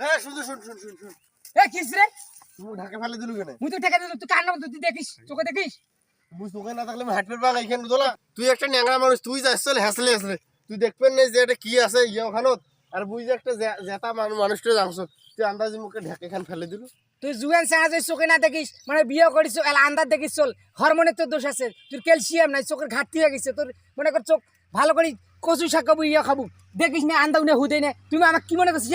হ্যাঁ শুন শুন শুন শুন শুন এ কিস রে তুই ঢাকে ফেলে দিলু কেন? মুই তো টাকা দিল তুই কান্না তুই দেখিস চোখে দেখিস তুই চোখে না থাকলে আমি হাঁটবে পাং এইখানে দোলা। তুই একটা ন্যাংরা মানুষ, তুই যাস হেসলে হেসলে তুই দেখবেন না যে এটা কি আছে ইয়ে ওখানত। আর বুঝ যে একটা জেতা মানুষটা জানছ, তুই আন্দাজি মুখে ঢাকে খান ফেলে দিলু। তুই জুয়ান সাহায্য চোখে না দেখিস মানে বিয়ে করিস এলা আন্দাজ দেখিস চল হরমোনের তোর দোষ আছে তোর ক্যালসিয়াম নাই চোখের ঘাটতি হয়ে গেছে তোর মনে কর চোখ ভালো করে কচু শাক খাবো ইয়ে খাবো দেখিস না আন্দাজ না হুদে না তুমি আমাকে কি মনে করছিস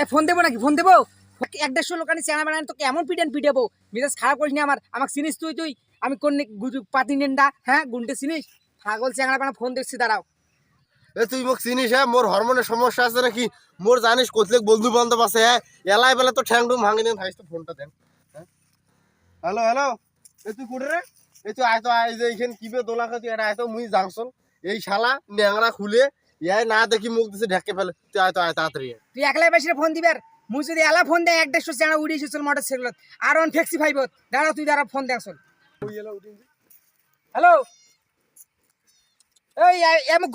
এ ফোন দেবো নাকি ফোন দেবো 1-150 লোকানি চেনা বানান তোকে এমন পিটাবো মেজাজ খারাপ করিস না আমাকে চিনিস তুই তুই আমি কোন পাতি নেন্ডা হ্যাঁ গুন্ডে চিনিস পাগল চেংড়া বানা ফোন দেখছি দাঁড়াও এ তুই মোক চিনিস? হ্যাঁ মোর হরমোনের সমস্যা আছে নাকি? মোর জানিস কোথলেক বন্ধু বান্ধব আছে। হ্যাঁ এলাই বেলা তো ঠ্যাং ডুম ভাঙি দেন, থাইস তো ফোনটা দেন। হ্যালো হ্যালো, এ তুই কোটে রে? এই তুই আয় তো আয় যে এইখানে কিবে দোলা খাই তুই এটা আয় তো মুই জাংশন এই শালা ন্যাংরা খুলে ইয়াই না দেখি মুখ দিছে ঢেকে ফেলে। তুই আয় তো আয় তাড়াতাড়ি। তুই একলাই বেশি ফোন দিবার মুই যদি এলা ফোন দেয় 1-150 চেংড়া উড়ে এসেছিল মোটর সাইকেলত আর অন ফ্লেক্সি ফাইভ দাঁড়াও তুই দাঁড়া ফোন দে আসল হ্যালো এই এমন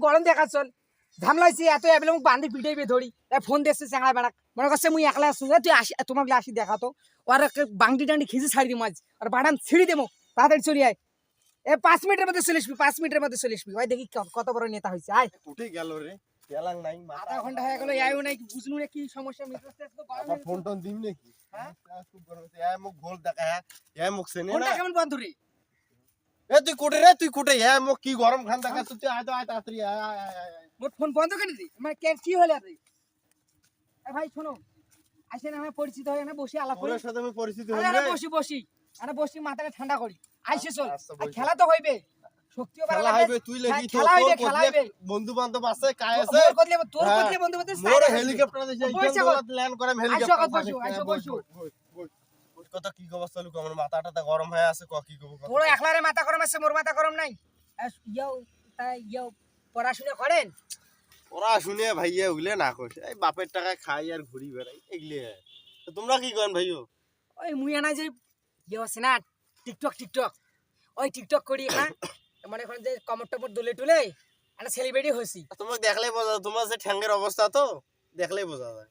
গরম দেখাচ্ছল ঝামলাইছি এত এবেলে মুখ বান্ধি পিটাইবে ধরি ফোন দেখছে চেংড়া বেড়াক মনে করছে মুই একলা আসছো তুই আসি তোমাকে আসি দেখাতো আর বাংটি টাংটি খিচে ছাড়ি দিম আজ আর বাটান ছিঁড়ি দেবো তাড়াতাড়ি চলি আয় 5 মিনিটের মধ্যে চলে আসবি 5 মিনিটের মধ্যে চলে আসবি ওই দেখি কত বড় নেতা হয়েছে আয় উঠে গেল রে, গেলাং নাই আধা ঘন্টা হয়ে গেল আয়ও নাই বুঝলু না কি সমস্যা আবার ফোন টোন দিম নাকি? হ্যাঁ খুব গরম হচ্ছে। এ মুখ ভোল দেখা। হ্যাঁ এ মুখ চেনে ফোনটা না। কেমন বন্ধ রে এ তুই কোটে রে? তুই কোটে? এ মুখ কি গরম খান দেখা। তুই আয় তো আয় তাড়াতাড়ি আয় আয় আয় আয়। মোর ফোন বন্ধ করে দি মানে কি হলে রে ভাই শোনো আসেন আমরা পরিচিত হয়ে না বসে আলাপ করি ওর সাথে আমি পরিচিত হই আরে রে। বসি মাথাটা ঠান্ডা করি আইসে চল আচ্ছা, আর বসি। খেলা তো হইবে শক্তিও খেলা হইবে তুই লাগি তো খেলা হইবে খেলা হইবে বন্ধু বান্ধব আছে কায় আছে। তোর কতলে বন্ধু বান্ধব মোর হেলিকপ্টার দেশে বসে এইখান দৌলত ল্যান্ড করে আমি হেলিকপ্টার আইসো বসো কত কি অবস্থা লুক আমার মাথাটা গরম হয়ে আছে। কি কব তোর একলারে মাথা গরম আছে মোর মাথা গরম নাই ইয়াও পড়াশোনা করেন ওরা শুনে ভাইয়া উগলে না কইস এই বাপের টাকা খাই আর ঘুরি বেড়াই এগলে। তো তোমরা কি করেন ভাইও? ওই মুই আনা যে আছে না টিকটক ওই টিকটক করি হ্যাঁ মানে এখন যে কমর টমর দুলে টুলে একটা সেলিব্রিটি হয়েছি তোমাকে দেখলেই বোঝা যায় তোমার যে ঠ্যাঙ্গের অবস্থা তো দেখলেই বোঝা যায়।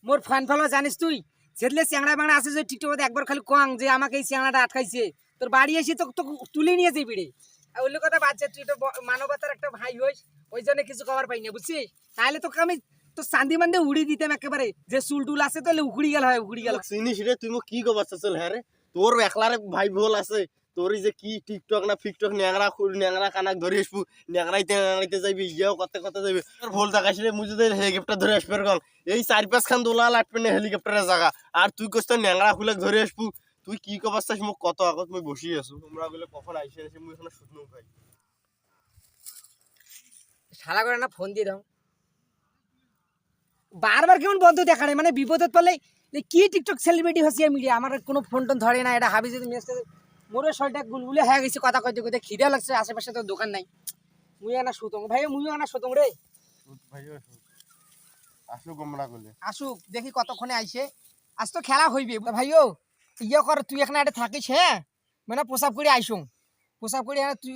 মোর ফান ফলো জানিস তুই যেতলে চ্যাংড়া বাংলা আছে যে টিকটকে একবার খালি কোয়াং যে আমাকে এই চ্যাংড়াটা আটকাইছে তোর বাড়ি এসে তো তুলে নিয়ে যাবি রে ওই কথা বাচ্চা তুই তো মানবতার একটা ভাই হইস ওই জন্য কিছু কভার পাই না বুঝছিস তাহলে তোকে আমি তো চান্দি মান্দে উড়ি দিতাম একেবারে যে চুল টুল আছে তাহলে উড়ি গেল চিনিস রে তুই মোক কি কবার চল? হ্যাঁ রে তোর একলারে ভাই ভোল আছে তোর যে কি টিকটক না ফিকটক ন্যাংরা কানাক ধরে আসবো ন্যাংরাইতে যাইবি ইয়েও করতে যাইবি তোর ভুল দেখাস রে মুই যদি হেলিকপ্টার ধরে আসবে এরকম এই 4-5 খান দোলা লাগবে না হেলিকপ্টারের জায়গা আর তুই কষ্ট ন্যাংরা খুলে ধরে আসবো। তুই কি কবার চাস মোক কত আগত মই বসি আছো তোমরা বলে কখন আইসে মুই এখানে শুকনো ভাই শালা করে না ফোন দিয়ে দাও বারবার কেমন বন্ধ দেখানে মানে বিপদত পড়লে কি টিকটক সেলিব্রিটি হচ্ছে মিডিয়া আমার কোনো ফোন টোন ধরে না এটা হাবি যদি মেসেজ মোরে শরীরটা গুলগুলে হয়ে গেছে কথা কইতে কইতে খিদে লাগছে আশেপাশে তো দোকান নাই মুই আনা সুতং ভাই মুইও আনা সুতং রে ভাইও আসো গোমরা করলে আসুক দেখি কতক্ষণে আইসে আজ তো খেলা হইবে ভাইও ইয়ে কর তুই এখানে একটা থাকিস হ্যাঁ মানে পোশাক করে আইসুং পোশাক করে তুই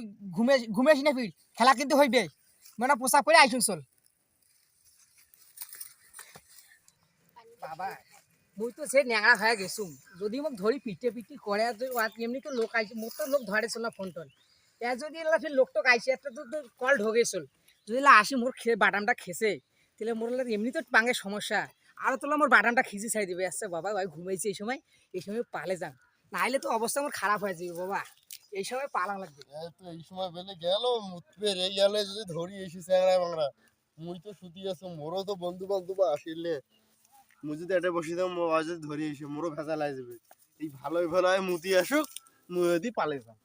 ঘুমেস না ফির খেলা কিন্তু হইবে মানে পোশাক করে আইসুং চল বাবা মুই তো সে ন্যাংরা হয়ে গেছুম যদি মোক ধরি পিটি করে এমনি তো লোক আইছে মোর তো লোক ধরে চল না ফোন টোন যদি ফির লোকটোক আইসে একটা তো কল ঢোকে চল যদি আসি মোর বাদামটা খেছে তাহলে মোর এমনি তো পাঙ্গে সমস্যা আরো তোলা মোর বাদামটা খিচি ছাড়ি দিবে আচ্ছা বাবা ভাই ঘুমাইছে এই সময় পালে যান নাইলে তো অবস্থা আমার খারাপ হয়ে যাবে বাবা এই সময় পালা লাগবে এই সময় বেলে গেল মুতবে রে গেলে যদি ধরি এসি চ্যাংড়া বাংলা মুই তো সুতি আছো মোরও তো বন্ধু বান্ধব আসিলে মুই যদি এটা বসি দাও যদি ধরি এসে মোরও ভেজা লাই যাবে এই ভালোই ভালো মুতি আসুক মুই যদি পালে যাও।